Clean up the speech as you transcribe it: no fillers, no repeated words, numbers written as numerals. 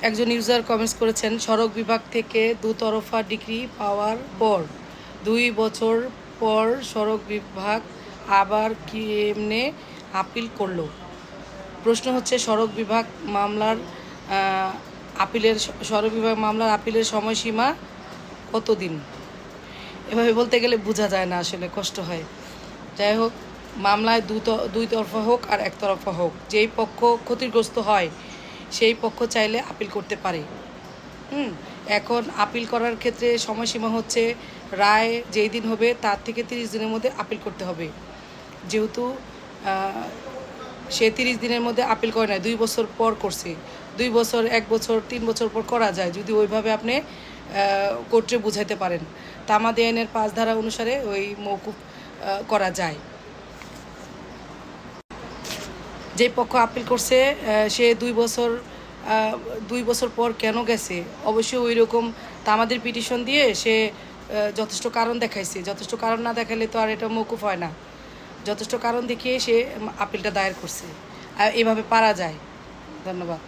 একজন user comments করেছেন, সড়ক বিভাগ থেকে দুতরফা ডিগ্রি পাওয়ার পর 2 বছর পর সড়ক বিভাগ আবার কেমনে আপিল করলো। প্রশ্ন হচ্ছে সড়ক বিভাগ মামলার আপিলের সময়সীমা কতদিন? এভাবে বলতে গেলে বোঝা যায় না, আসলে কষ্ট হয়। যাই হোক, মামলায় দুই তরফা হোক আর একতরফা হোক, যেই পক্ষ ক্ষতিগ্রস্ত হয় সেই পক্ষ চাইলে আপিল করতে পারে। এখন আপিল করার ক্ষেত্রে সময়সীমা হচ্ছে রায় যেই দিন হবে তার থেকে 30 দিনের মধ্যে আপিল করতে হবে। যেহেতু সে 30 দিনের মধ্যে আপিল করে না, 2 বছর পর করছে, 2 বছর, 1 বছর, 3 বছর পর করা যায় যদি ওইভাবে আপনি কোর্টে বুঝাইতে পারেন। তামাদি আইনের 5 ধারা অনুসারে ওই মওকুফ করা যায়। যে পক্ষ আপিল করছে সে 2 বছর পর কেন গেছে, অবশ্যই ওই রকম তামাদের পিটিশন দিয়ে সে যথেষ্ট কারণ দেখাইছে। যথেষ্ট কারণ না দেখালে তো আর এটা মওকুফ হয় না। যথেষ্ট কারণ দেখিয়ে সে আপিলটা দায়ের করছে। এভাবে পারা যায়। ধন্যবাদ।